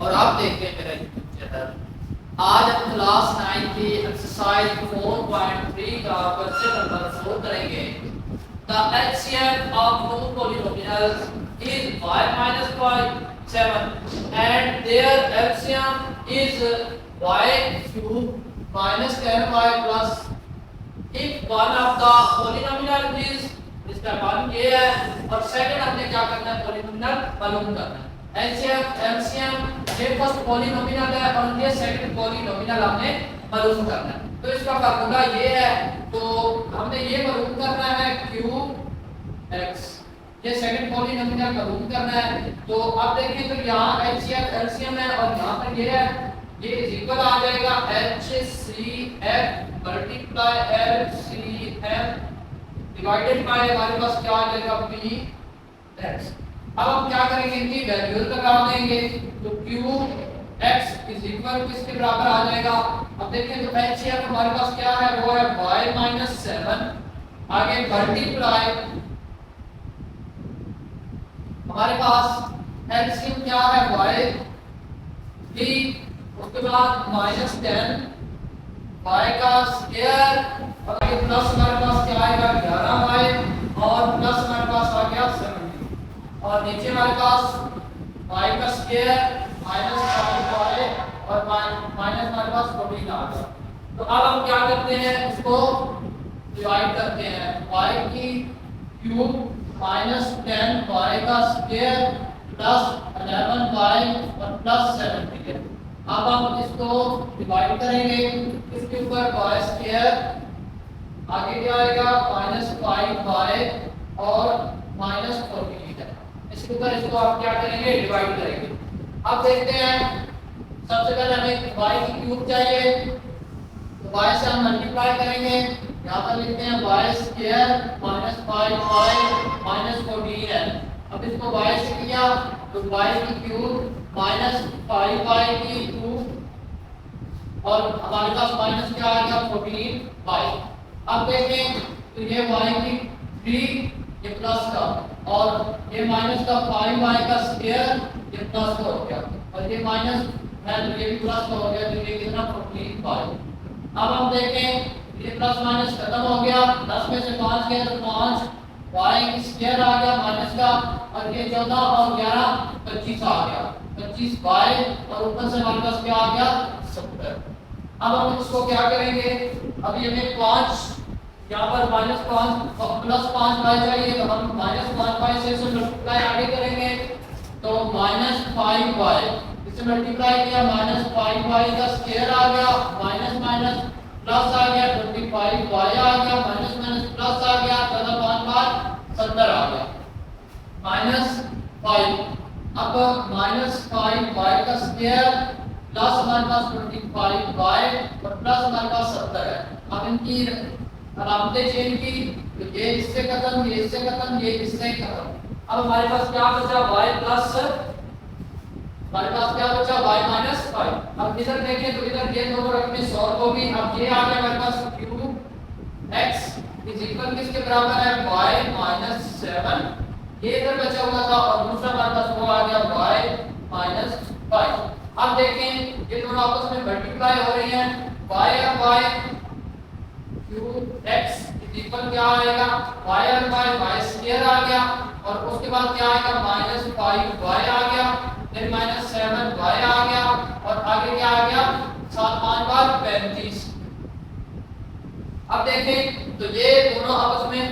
और आप देखते हैं मेरा यूट्यूब चैनल। आज हम क्लास 9 की एक्सरसाइज 4.3 का क्वेश्चन नंबर 4 करेंगे। The HCF of two polynomials is y minus y 7 and their LCM is y cube minus 10y plus if one of the polynomial is इसका मान ये है और सेकंड हमने क्या करना है पॉलिनोमियल मालूम करना है। एचसीएफ एलसीएम ये फर्स्ट पॉलिनोमियल है और ये सेकंड पॉलिनोमियल हमने मालूम करना है। तो इसका फार्मूला ये है, तो हमने ये मालूम करना है क्यूब एक्स, ये सेकंड पॉलिनोमियल मालूम करना है। तो अब देखिए तो यहाँ एचसीएफ एलसीएम है और यहाँ पर ये है, ये इज इक्वल आ जाएगा HCF multiply LCM divided by हमारे पास क्या आ जाएगा Px। अब हम क्या करेंगे, इनकी वैल्यू लगा देंगे। तो क्यूब x इज इक्वल किसके बराबर आ जाएगा। अब देखिए तो HCF हमारे पास क्या है, वो है y माइनस 7, आगे मल्टीप्लाई हमारे पास LCM क्या है y 3, उसके बाद माइनस 10 y का स्क्वायर और आगे प्लस हमारे पास क्या आएगा 11y और प्लस हमारे पास आ गया 70 और नीचे हमारे पास y का स्क्वायर माइनस 5y और माइनस हमारे पास 14 आ गया। तो अब हम क्या करते हैं, इसको डिवाइड करते हैं। y की क्यूब माइनस 10y का स्क्वायर प्लस 11y और प्लस 70। अब हम इसको डिवाइड करेंगे, इसके ऊपर y स्क्वायर आगे क्या आएगा माइनस 5y और माइनस 14 है। इसके ऊपर इसको आप क्या करेंगे, डिवाइड करेंगे। अब देखते हैं, सबसे पहले हमें y की क्यूब चाहिए, तो y से हम मल्टीप्लाई करेंगे। यहाँ पर लिखते हैं y square minus 5y minus 14 है। अब इसको y से किया तो y की क्यूब माइनस 5y की क्यूब और हमारे पास माइनस क्या आ गया 14y। अब देखें तो ये y की 3 ये प्लस का और ये माइनस का 5y का स्क्वायर ये प्लस का हो गया और ये माइनस है तो ये भी प्लस का हो गया, तो ये कितना 14y। अब हम देखें ये प्लस माइनस खत्म हो गया, 10 में से 5 गया तो 5y की स्क्वायर आ गया माइनस का और ये 14 और 11 25 आ गया, 25y और ऊपर से हमारे पास क्या आ गया 70। अब हम इसको क्या करेंगे, अभी हमें 5 यहाँ पर माइनस 5 और प्लस 5y चाहिए, तो हम माइनस 5y से इसे मल्टीप्लाई आगे करेंगे तो माइनस 5y इसे मल्टीप्लाई किया माइनस 5y का स्क्वायर आ गया माइनस माइनस प्लस आ गया 25y आ गया माइनस माइनस प्लस आ गया 14 5 बार 70 आ गया माइनस 5। अब माइनस 5y का स्क्वायर प्लस हमारे पास 25y और प्लस हमारे पास 70 है। अब इनकी अलामतें चेंज की, तो ये इससे खत्म, ये इससे खत्म, ये इससे खत्म। अब हमारे पास क्या बचा y प्लस, हमारे पास क्या बचा y माइनस 5। अब इधर देखें तो इधर ये दोनों रकमें सॉल्व होगी। अब ये आ गया हमारे पास क्यूब x इज इक्वल किसके बराबर है y माइनस 7, ये इधर बचा हुआ था और दूसरा हमारे पास वो आ गया y माइनस 5। अब देखें ये दोनों आपस में मल्टीप्लाई हो रही हैं, y और y cube x is equal क्या आएगा y और y स्क्वायर आ गया और उसके बाद क्या आएगा माइनस 5y आ गया, फिर माइनस 7y आ गया और आगे क्या आ गया 7 5 बार 35। अब देखें तो ये दोनों आपस में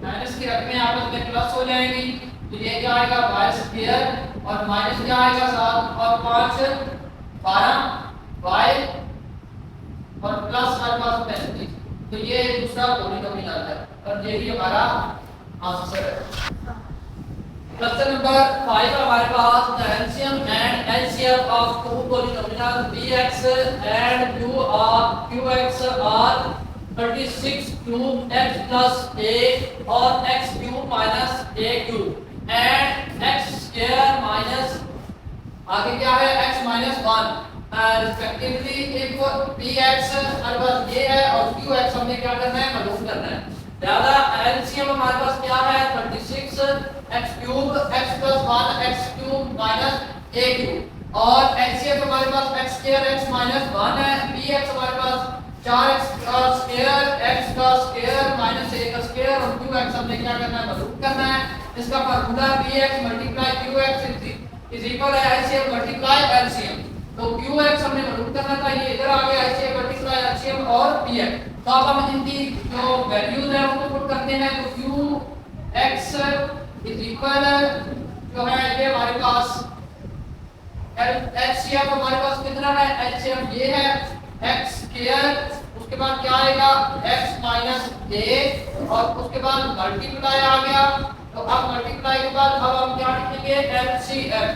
माइनस की रकमें आपस में प्लस हो जाएंगी, तो ये क्या आएगा y स्क्वायर और माइनस क्या आएगा 7 और 5 12y और प्लस हमारे पास 35। तो ये दूसरा पॉलिनोमियल है और ये ही हमारा आंसर है। क्वेश्चन नंबर 5 हमारे पास the LCM and HCF of two polynomial px and qx are 36 cube x plus a और x cube minus a cube and x square minus आगे क्या है x minus 1 respectively if px हमारे पास ये है और qx हमने क्या करना है मालूम करना है। ज्यादा एलसीएम हमारे पास क्या है 36 x cube x plus 1 x cube minus A cube और एचसीएफ हमारे पास x स्क्वायर x माइनस 1 है, bx हमारे पास 4x का स्क्वायर x का स्क्वायर माइनस a का स्क्वायर और qx हमने क्या करना है, मल्टीप्लाई करना है। इसका formula bx multiply qx is equal है एचसीएफ मल्टीप्लाई एलसीएम। तो qx हमने मल्टीप्लाई करना था, ये इधर आ गया एचसीएफ मल्टीप्लाई एलसीएम और bx। तो अब हम इनकी जो वैल्यूज है उनको पुट करते हैं। तो qx इज इक्वल जो है ये हमारे पास एचसीएफ हमारे पास कितना है, एचसीएफ ये है x स्क्वायर, उसके बाद क्या आएगा x माइनस a और उसके बाद मल्टीप्लाई आ गया। तो अब मल्टीप्लाई के बाद अब हम क्या लिखेंगे एलसीएफ।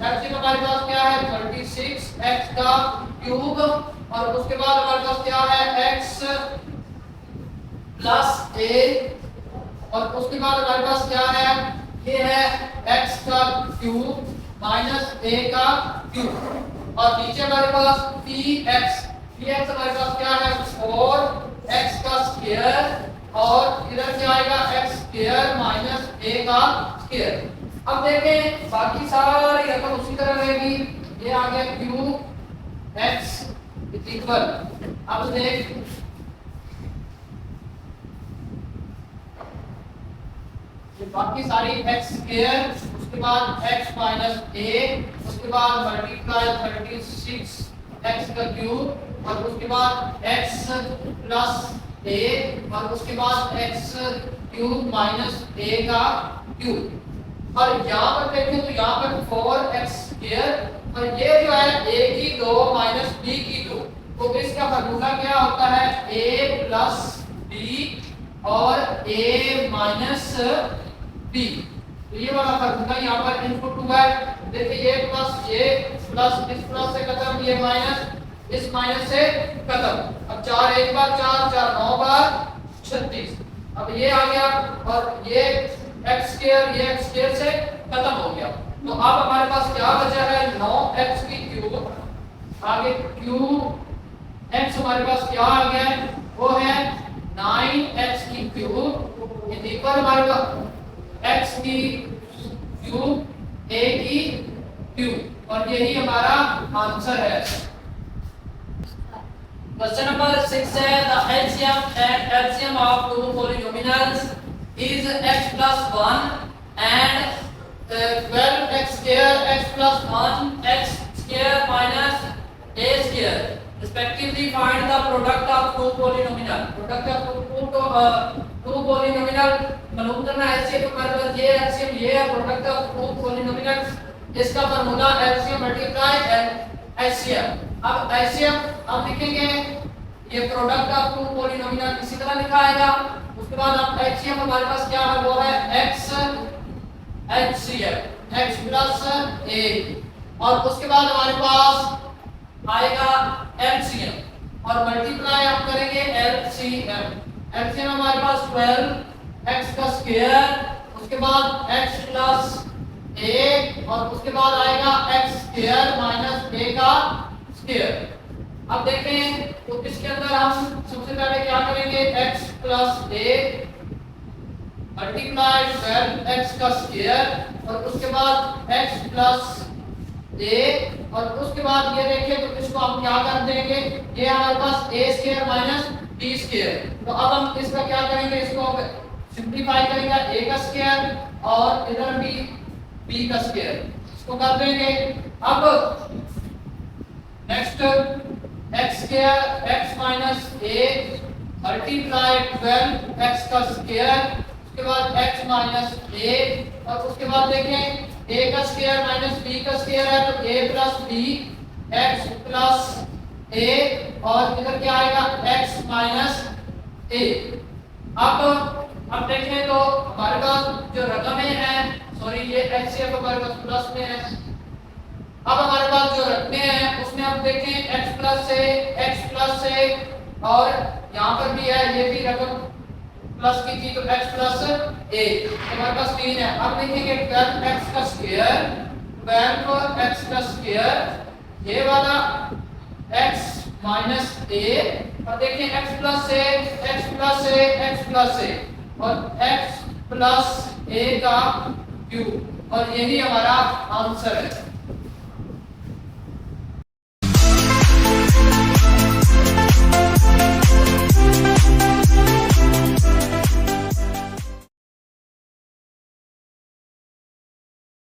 एलसीएफ हमारे पास क्या है 36x का क्यूब और उसके बाद हमारे पास क्या है x प्लस a और उसके बाद हमारे पास क्या है, ये है x का क्यूब माइनस a का क्यूब और नीचे हमारे पास px हमारे पास क्या है 4x का स्क्वायर और इधर क्या आएगा x स्क्वायर माइनस a का स्क्वायर। अब देखें बाकी सारी रकम उसी तरह रहेगी, ये आ गया qx इज इक्वल, अब देख ये बाकी सारी x स्क्वायर उसके बाद x माइनस a उसके बाद मल्टीप्लाई 36x का क्यूब और उसके बाद x प्लस a और उसके बाद x क्यूब माइनस a का क्यूब और यहाँ पर देखें तो यहाँ पर 4x स्क्वायर और ये जो है a की 2 माइनस b की 2। तो इसका फार्मूला क्या होता है a प्लस b और a माइनस b। तो ये वाला फार्मूला यहाँ पर इनपुट हुआ है। देखिए ये प्लस इस प्लस से खत्म, ये माइनस इस माइनस से खत्म। अब 4 एक बार 4 4 9 बार 36। अब ये आ गया और ये x स्क्वायर ये x स्क्वायर से खत्म हो गया। तो अब हमारे पास क्या बचा है 9x की क्यूब, आगे क्यूब x हमारे पास क्या आ गया है वो है 9x की क्यूब इज इक्वल हमारे पास x की क्यूब a की क्यूब और यही हमारा आंसर है। Question number 6 है the LCM of two polynomials is x plus 1 and 12x square x plus 1 x square minus a square respectively. Find the product of two polynomial. Product of two polynomial मालूम करना है। ऐसे तो हमारे पास ये LCM ये है प्रोडक्ट ऑफ टू पॉलिनोमियल्स, इसका फार्मूला LCM मल्टीप्लाई HCF। अब HCF हम लिखेंगे ये प्रोडक्ट ऑफ टू पॉलिनोमियल इसी तरह लिखा आएगा। उसके बाद अब HCF हमारे पास क्या है वो है x HCF x plus a और उसके बाद हमारे पास आएगा LCM और मल्टीप्लाई हम करेंगे LCM। LCM हमारे पास 12x का स्क्वायर उसके बाद x प्लस a और उसके बाद आएगा x स्क्वायर माइनस a का स्क्वायर। अब देखें तो इसके अंदर हम सबसे पहले क्या करेंगे x plus a multiply 12x का स्क्वायर और उसके बाद x प्लस a और उसके बाद ये देखिए तो इसको हम क्या कर देंगे, ये हमारे पास a square minus b square. तो अब हम इसका क्या करेंगे, इसको सिंपलीफाई करेंगे a का स्क्वायर और इधर भी b का स्क्वायर, इसको कर देंगे। अब next x square x minus a multiply 12x का स्क्वायर उसके बाद x माइनस a और उसके बाद देखें a का स्क्वायर माइनस b का स्क्वायर है तो a plus b x plus a और इधर क्या आएगा x माइनस a। अब देखें तो हमारे पास जो रकमें हैं सॉरी ये HCF हमारे पास प्लस में है। अब हमारे पास जो रकमें हैं उसमें हम देखें x प्लस a और यहाँ पर भी है ये भी रकम प्लस की थी तो x प्लस a हमारे पास 3 है। अब देखेंगे 12x का स्क्वायर 12x का स्क्वायर ये वाला x माइनस a और देखें x plus a x plus a x plus a और x प्लस a का क्यूब और यही हमारा आंसर है।